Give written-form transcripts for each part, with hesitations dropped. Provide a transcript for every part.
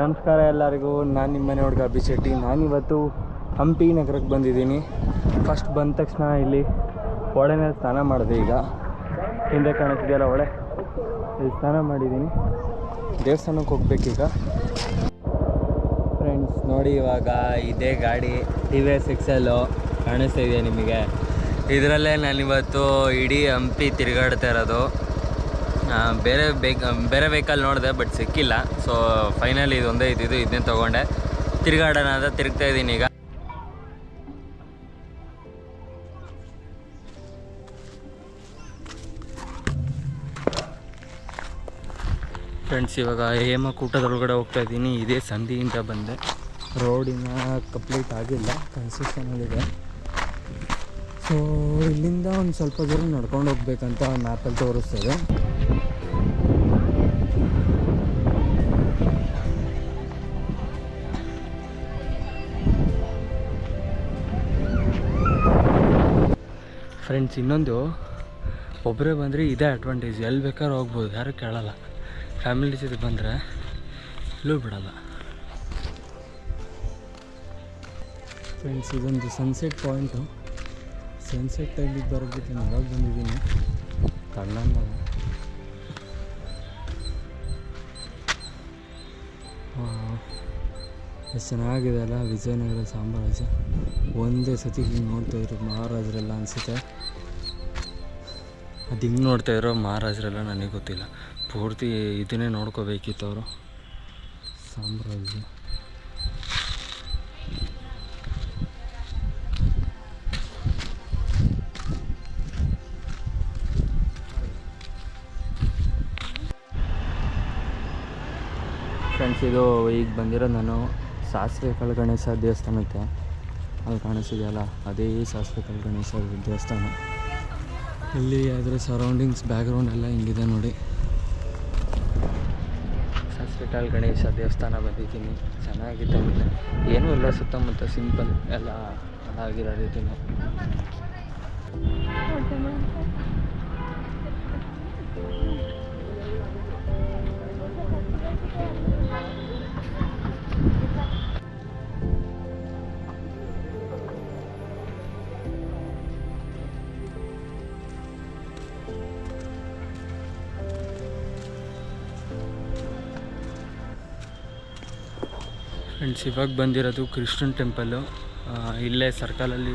ನಮಸ್ಕಾರ ಎಲ್ಲರಿಗೂ, ನಾನು ನಿಮ್ಮ ಮನೆ ಹುಡುಗ ಅಭಿಶೆಟ್ಟಿ. ನಾನಿವತ್ತು ಹಂಪಿ ನಗರಕ್ಕೆ ಬಂದಿದ್ದೀನಿ. ಫಸ್ಟ್ ಬಂದ ತಕ್ಷಣ ಇಲ್ಲಿ ಹೊಳೆನಲ್ಲಿ ಸ್ನಾನ ಮಾಡಿದೆ. ಈಗ ಹಿಂದೆ ಕಾಣಿಸ್ತಿದೆಯಲ್ಲ ಹೊಳೆ, ಇಲ್ಲಿ ಸ್ನಾನ ಮಾಡಿದ್ದೀನಿ. ದೇವಸ್ಥಾನಕ್ಕೆ ಹೋಗ್ಬೇಕೀಗ. ಫ್ರೆಂಡ್ಸ್ ನೋಡಿ, ಇವಾಗ ಇದೇ ಗಾಡಿ TVS XL ಕಾಣಿಸ್ತಾ ಇದೆ ನಿಮಗೆ. ಇದರಲ್ಲೇ ನಾನಿವತ್ತು ಇಡೀ ಹಂಪಿ ತಿರುಗಾಡ್ತಾ ಇರೋದು. ಬೇರೆ ವೆಹಿಕಲ್ ನೋಡಿದೆ, ಬಟ್ ಸಿಕ್ಕಿಲ್ಲ. ಸೊ ಫೈನಲಿ ಇದೊಂದೇ ಇದ್ದಿದ್ದು, ಇದನ್ನೇ ತೊಗೊಂಡೆ. ತಿರುಗಾಡೋಣ ಅಂತ ತಿರುಗ್ತಾ ಇದ್ದೀನಿ ಈಗ. ಫ್ರೆಂಡ್ಸ್, ಇವಾಗ ಹೇಮಕೂಟದೊಳಗಡೆ ಹೋಗ್ತಾ ಇದ್ದೀನಿ. ಇದೇ ಸಂಧಿಯಿಂದ ಬಂದೆ. ರೋಡಿನ ಕಂಪ್ಲೀಟ್ ಆಗಿಲ್ಲ, ಕನ್ಸ್ಟ್ರಕ್ಷನಲ್ಲಿದೆ. ಸೊ ಇಲ್ಲಿಂದ ಒಂದು ಸ್ವಲ್ಪ ದೂರ ನಡ್ಕೊಂಡು ಹೋಗ್ಬೇಕಂತ ಮ್ಯಾಪಲ್ಲಿ ತೋರಿಸ್ತದೆ. ಫ್ರೆಂಡ್ಸ್, ಇನ್ನೊಂದು, ಒಬ್ಬರೇ ಬಂದರೆ ಇದೇ ಅಡ್ವಾಂಟೇಜ್. ಎಲ್ಲಿ ಬೇಕಾದ್ರೂ ಹೋಗ್ಬೋದು, ಯಾರು ಕೇಳಲ್ಲ. ಫ್ಯಾಮಿಲಿ ಜೊತೆ ಬಂದರೆ ಎಲ್ಲೂ ಬಿಡಲ್ಲ. ಫ್ರೆಂಡ್ಸ್, ಇದೊಂದು ಸನ್ಸೆಟ್ ಪಾಯಿಂಟು. ಸನ್ಸೆಟ್ ಟೈಮಿಗೆ ಬರೋದಕ್ಕೆ ನಾನು ಬಂದಿದ್ದೀನಿ. ಕಣ್ಣನ್ನ ಎಷ್ಟು ಚೆನ್ನಾಗಿದೆ ಅಲ್ಲ, ವಿಜಯನಗರ ಸಾಮ್ರಾಜ್ಯ. ಒಂದೇ ಸತಿ ಹಿಂಗೆ ನೋಡ್ತಾ ಇರೋ ಮಹಾರಾಜರೆಲ್ಲ ಅನಿಸುತ್ತೆ. ಅದು ಹಿಂಗೆ ನೋಡ್ತಾ ಇರೋ ಮಹಾರಾಜರೆಲ್ಲ ನನಗೆ ಗೊತ್ತಿಲ್ಲ. ಪೂರ್ತಿ ಇದನ್ನೇ ನೋಡ್ಕೋಬೇಕಿತ್ತು ಅವರು, ಸಾಮ್ರಾಜ್ಯ. ಫ್ರೆಂಡ್ಸ್, ಇದು ಈಗ ಬಂದಿರೋದು ನಾನು ಸಾಸಿವೆ ಕಾಳು ಗಣೇಶ ದೇವಸ್ಥಾನಕ್ಕೆ. ಅಲ್ಲಿ ಕಾಣಿಸ್ತಿದೆಯಲ್ಲ, ಅದೇ ಸಾಸಿವೆ ಕಾಳು ಗಣೇಶ ದೇವಸ್ಥಾನ. ಇಲ್ಲಿ ಅದರ ಸರೌಂಡಿಂಗ್ಸ್ ಬ್ಯಾಕ್ಗ್ರೌಂಡ್ ಎಲ್ಲ ಹಿಂಗಿದೆ ನೋಡಿ. ಸಾಸಿವೆ ಕಾಳು ಗಣೇಶ ದೇವಸ್ಥಾನ ಬಂದಿದ್ದೀನಿ. ಚೆನ್ನಾಗಿದೆ, ಏನೂ ಇಲ್ಲ, ಸುತ್ತಮುತ್ತ ಸಿಂಪಲ್ ಎಲ್ಲ ಆಗಿರೋ ರೀತಿಯೇ. ಫ್ರೆಂಡ್ಸ್, ಇವಾಗ ಬಂದಿರೋದು ಕೃಷ್ಣನ್ ಟೆಂಪಲ್ಲು. ಇಲ್ಲೇ ಸರ್ಕಲಲ್ಲಿ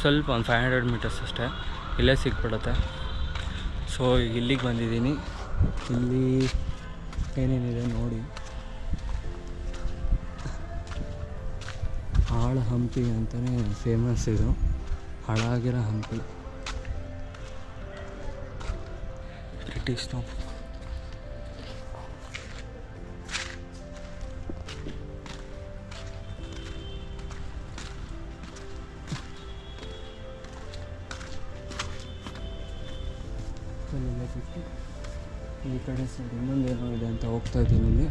ಸ್ವಲ್ಪ ಒಂದು 500 ಮೀಟರ್ಸ್ ಅಷ್ಟೇ, ಇಲ್ಲೇ ಸಿಕ್ಬಿಡುತ್ತೆ. ಸೊ ಇಲ್ಲಿಗೆ ಬಂದಿದ್ದೀನಿ. ಇಲ್ಲಿ ಏನೇನಿದೆ ನೋಡಿ. ಹಾಳು ಹಂಪಿ ಅಂತಲೇ ಫೇಮಸ್ ಇದು, ಹಾಳಾಗಿರೋ ಹಂಪಿ. ಬ್ರಿಟಿಷ್ ನಾವು ಬಿಟ್ಟು ಈ ಕಡೆ ಸೈಡ್ ಇನ್ನೊಂದೇನೋ ಇದೆ ಅಂತ ಹೋಗ್ತಾ ಇದ್ದೀನಿ. ಇಲ್ಲಿ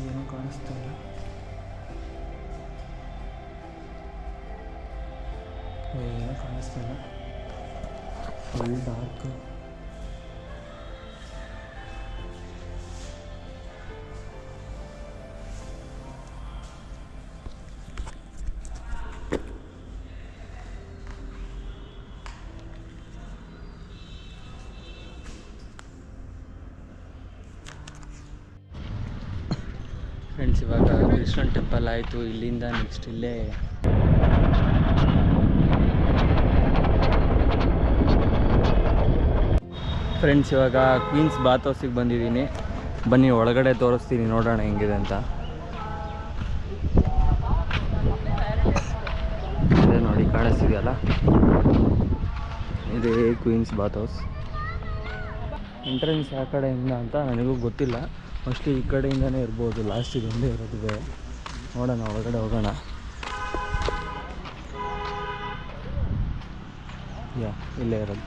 ಏನೋ ಕಾಣಿಸ್ತಾ ಇಲ್ಲ, ಏನೋ ಕಾಣಿಸ್ತಾ ಇಲ್ಲ, ಫುಲ್ ಡಾರ್ಕ್. ಫ್ರೆಂಡ್ಸ್, ಇವಾಗ ಕೃಷ್ಣನ್ ಟೆಂಪಲ್ ಆಯಿತು. ಇಲ್ಲಿಂದ ನೆಕ್ಸ್ಟ್ ಇಲ್ಲೇ ಫ್ರೆಂಡ್ಸ್, ಇವಾಗ ಕ್ವೀನ್ಸ್ ಬಾತ್ ಹೌಸಿಗೆ ಬಂದಿದ್ದೀನಿ. ಬನ್ನಿ ಒಳಗಡೆ ತೋರಿಸ್ತೀನಿ, ನೋಡೋಣ ಹೆಂಗಿದೆ ಅಂತ. ಇದೇ ನೋಡಿ, ಕಾಣಿಸ್ತಿದೆಯಲ್ಲ, ಇದೇ ಕ್ವೀನ್ಸ್ ಬಾತ್ ಹೌಸ್. ಎಂಟ್ರೆನ್ಸ್ ಯಾವ ಕಡೆಯಿಂದ ಅಂತ ನನಗೂ ಗೊತ್ತಿಲ್ಲ. ಮೋಸ್ಟ್ಲಿ ಈ ಕಡೆಯಿಂದನೇ ಇರ್ಬೋದು. ಲಾಸ್ಟ್ ಇದೊಂದೇ ಇರೋದು. ನೋಡೋಣ, ಒಳಗಡೆ ಹೋಗೋಣ. ಇಲ್ಲೇ ಇರೋದು.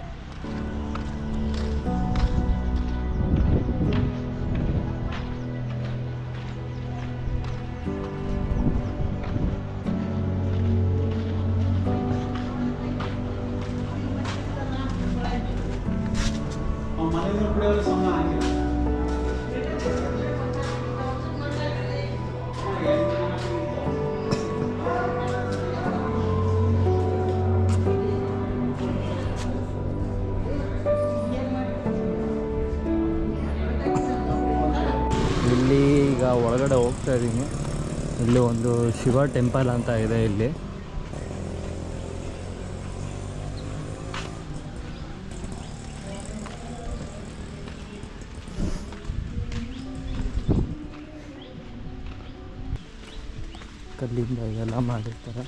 ಇಲ್ಲಿ ಈಗ ಒಳಗಡೆ ಹೋಗ್ತಾ ಇದ್ದೀನಿ. ಇಲ್ಲಿ ಒಂದು ಶಿವ ಟೆಂಪಲ್ ಅಂತ ಇದೆ. ಇಲ್ಲಿ ಕಲ್ಲಿಂದ ಇದೆಲ್ಲ ಮಾಡಿರ್ತಾರೆ.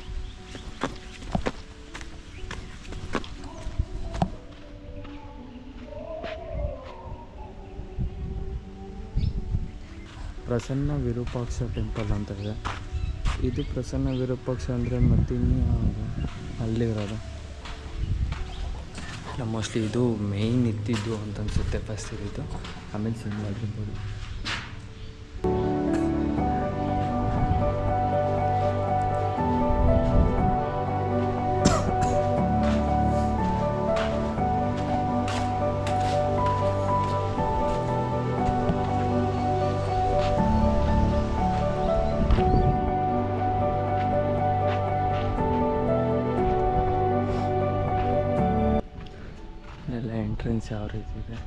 ಪ್ರಸನ್ನ ವಿರೂಪಾಕ್ಷ ಟೆಂಪಲ್ ಅಂತ ಇದೆ. ಇದು ಪ್ರಸನ್ನ ವಿರೂಪಾಕ್ಷ ಅಂದರೆ ಮತ್ತಿನ್ನು ಅಲ್ಲಿರೋದು ಮೋಸ್ಟ್ಲಿ ಇದು ಮೇಯ್ನ್ ಇದ್ದಿದ್ದು ಅಂತ ಅನಿಸುತ್ತೆ. ಫಸ್ಟ್ ಇದ್ದಿದ್ದು, ಆಮೇಲೆ ಸಿಂಗ್ ಮಾಡಿರ್ಬೋದು. ಎಲ್ಲ ಎಂಟ್ರೆನ್ಸ್ ಯಾವ ರೀತಿ ಇದೆ.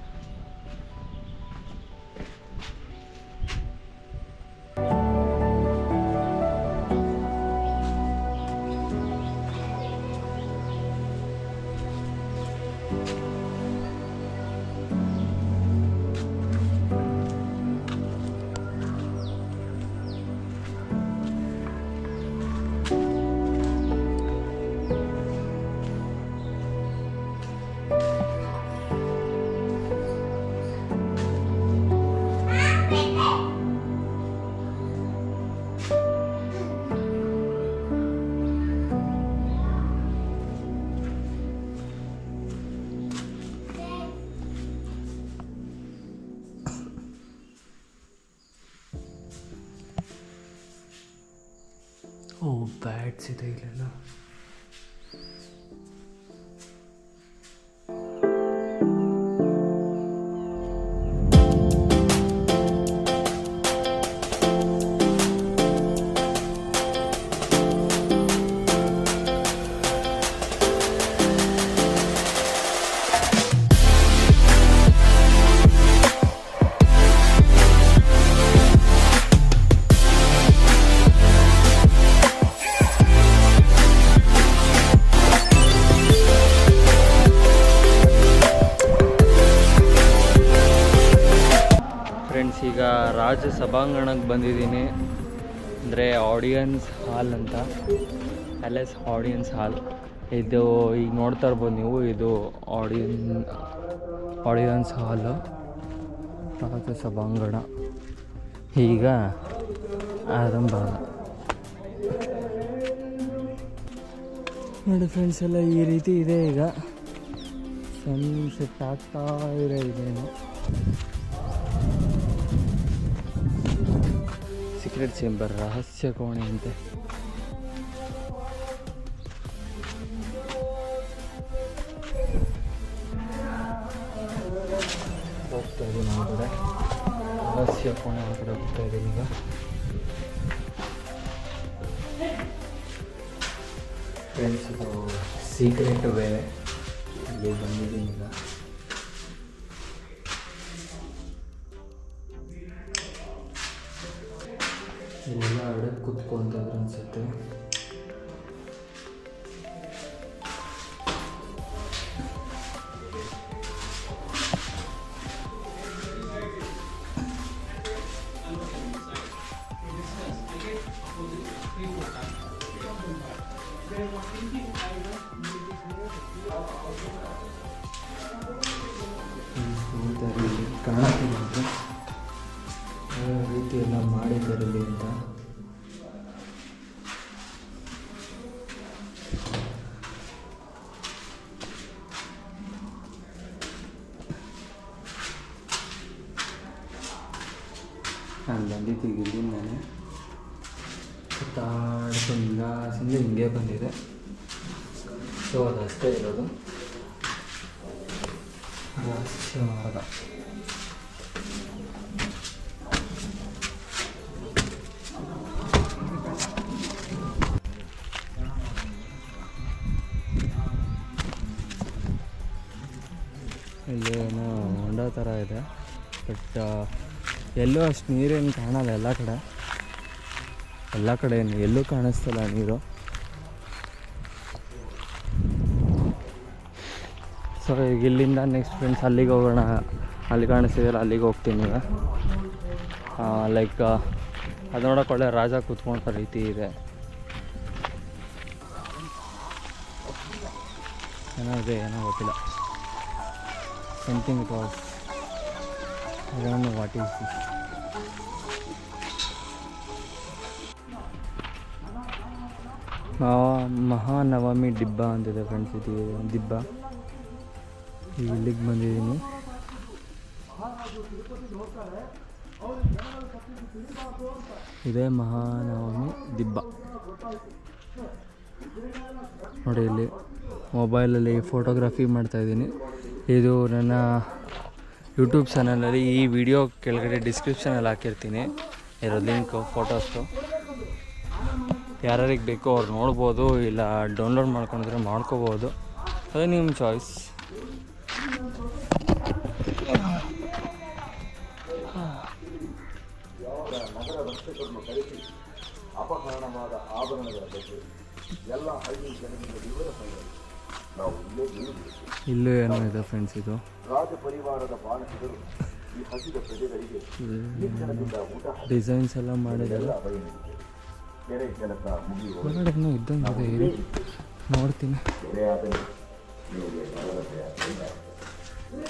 ಓ, ಬ್ಯಾಟ್ಸ್ ಇದೆ ಇಲ್ಲೆಲ್ಲ. ಫ್ರೆಂಡ್ಸ್, ಈಗ ರಾಜ ಸಭಾಂಗಣಕ್ಕೆ ಬಂದಿದ್ದೀನಿ. ಅಂದರೆ ಆಡಿಯನ್ಸ್ ಹಾಲ್ ಅಂತ, ಪ್ಯಾಲೇಸ್ ಆಡಿಯನ್ಸ್ ಹಾಲ್. ಇದು ಈಗ ನೋಡ್ತಾ ಇರ್ಬೋದು ನೀವು, ಇದು ಆಡಿಯನ್ಸ್ ಹಾಲು, ರಾಜ ಸಭಾಂಗಣ. ಈಗ ಆರಂಭ ನೋಡಿ ಫ್ರೆಂಡ್ಸ್, ಎಲ್ಲ ಈ ರೀತಿ ಇದೆ. ಈಗ ಸನ್ಸೆಟ್ ಆಗ್ತಾ ಇದೇನು. ಸೀಕ್ರೆಟ್ ಚೇಂಬರ್, ರಹಸ್ಯ ಕೋಣೆ ಅಂತೆ. ಹೋಗ್ತಾ ಇದ್ದೀನಿ ಹೊರಗಡೆ, ರಹಸ್ಯ ಕೋಣೆ ಹೊರಗಡೆ ಹೋಗ್ತಾ ಇದ್ದೀನಿ ಈಗ. ಫ್ರೆಂಡ್ಸ್, ಇದು ಸೀಕ್ರೆಟ್ ವೇ, ಇಲ್ಲಿ ಬಂದಿದ್ದೀನಿ ಈಗ. ಇಲ್ಲೆಲ್ಲ ಹೊರಗಡೆ ಕೂತ್ಕೊಂತಿದ್ರು ಅನಿಸುತ್ತೆ. ಕಾಣುತ್ತಿರುವಂತೆ ಯಾವ ರೀತಿ ಎಲ್ಲ ಮಾಡಿದ್ದಾರೆ ಅಂತ. ನಾನು ಬಂದಿದ್ದೀವಿ ಇಲ್ಲಿಂದಾನೆ ಸುತ್ತಾಡ್ಕೊಂಡು ಹಿಂಗೆ ಬಂದಿದೆ. ಸೊ ಅದಷ್ಟೇ ಇರೋದು ರಾಷ್ಟ್ರೀಯ ಮಾರ್ಗ. ಇಲ್ಲಿ ಏನೋ ಹೊಂಡ ಥರ ಇದೆ, ಬಟ್ ಎಲ್ಲೂ ಅಷ್ಟು ನೀರೇನು ಕಾಣಲ್ಲ. ಎಲ್ಲ ಕಡೆ ಏನು ಎಲ್ಲೂ ಕಾಣಿಸ್ತಲ್ಲ ನೀರು. ಸೊ ಈಗ ಇಲ್ಲಿಂದ ನೆಕ್ಸ್ಟ್ ಫ್ರೆಂಡ್ಸ್ ಅಲ್ಲಿಗೆ ಹೋಗೋಣ. ಅಲ್ಲಿ ಕಾಣಿಸ್ತಿದೆಯಲ್ಲ ಅಲ್ಲಿಗೆ ಹೋಗ್ತೀನಿ ಈಗ. ಲೈಕ್ ಅದು ನೋಡೋಕೆ ಒಳ್ಳೆ ರಾಜ ಕೂತ್ಕೊಂಡ ರೀತಿ ಇದೆ. ಏನೋ ಗೊತ್ತಿಲ್ಲ. Something it was. I don't know what is this. Mahanavami ದಿಬ್ಬ ಅಂತಿದೆ ಫ್ರೆಂಡ್ಸ್. ಇದು ದಿಬ್ಬ. ಇಲ್ಲಿಗೆ ಬಂದಿದ್ದೀನಿ. ಇದೇ ಮಹಾನವಮಿ ದಿಬ್ಬ ನೋಡಿ. ಇಲ್ಲಿ ಮೊಬೈಲಲ್ಲಿ ಫೋಟೋಗ್ರಫಿ ಮಾಡ್ತಾಯಿದ್ದೀನಿ. ಇದು ನನ್ನ ಯೂಟ್ಯೂಬ್ ಚಾನಲಲ್ಲಿ ಈ ವಿಡಿಯೋ ಕೆಳಗಡೆ ಡಿಸ್ಕ್ರಿಪ್ಷನಲ್ಲಿ ಹಾಕಿರ್ತೀನಿ ಇರೋ ಲಿಂಕು, ಫೋಟೋಸ್ದು. ಯಾರ್ಯಾರಿಗೆ ಬೇಕೋ ಅವ್ರು ನೋಡ್ಬೋದು, ಇಲ್ಲ ಡೌನ್ಲೋಡ್ ಮಾಡ್ಕೊಂಡಿದ್ರೆ ಮಾಡ್ಕೋಬೋದು, ಅದು ನಿಮ್ಮ ಚಾಯ್ಸ್. ಅಪಹರಣವಾದ ಆಭರಣಗಳ ಬಗ್ಗೆ ಎಲ್ಲ 5 ಜನರಿಂದ ವಿವರ ನಾವು ಇಲ್ಲೂ ಏನೋ ಇದೆ ಫ್ರೆಂಡ್ಸ್. ಇದು ರಾಜ ಪರಿವಾರದ ಪಾಲಕರು ಈ ಹಸಿದ ಪ್ರಜೆಗಳಿಗೆ ಡಿಸೈನ್ಸ್ ಎಲ್ಲ ಮಾಡಿದ್ದಾರೆ. ಕೆರೆ ಕೆಲಸ ಒಳಗಡೆ ಇದ್ದಂಗಿದೆ, ಇರಿ ನೋಡ್ತೀನಿ.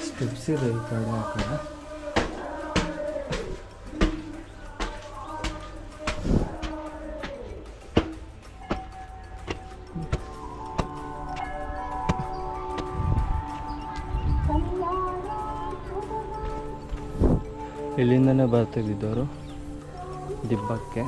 ಸ್ಟೆಪ್ಸ್ ಇದೆ ಈ ಕಡೆ ಆ ಕಡೆ. ಇಲ್ಲಿಂದನೇ ಬರ್ತಿದ್ದವರು ದಿಬ್ಬಕ್ಕೆ.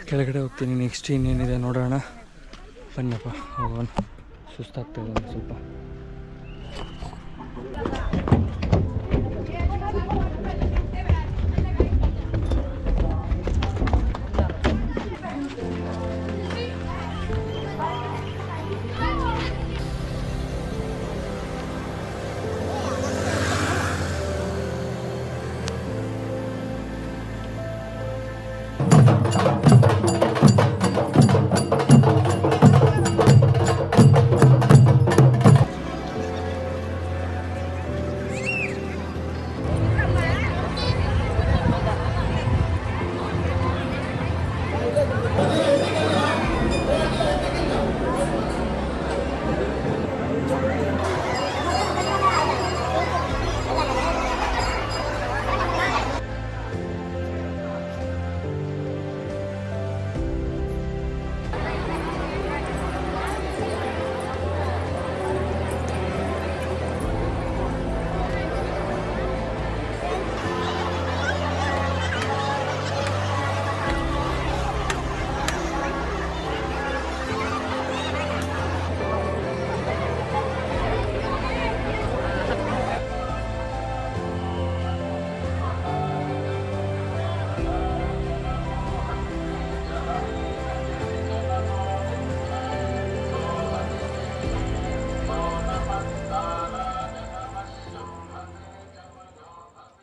ಕೆಳಗಡೆ ಹೋಗ್ತೀನಿ. ನೆಕ್ಸ್ಟ್ ಇನ್ನೇನಿದೆ ನೋಡೋಣ. ಬನ್ನಪ್ಪ ಹೋಗೋಣ. ಸುಸ್ತಾಗ್ತಾಯಿದೆ ಸ್ವಲ್ಪ.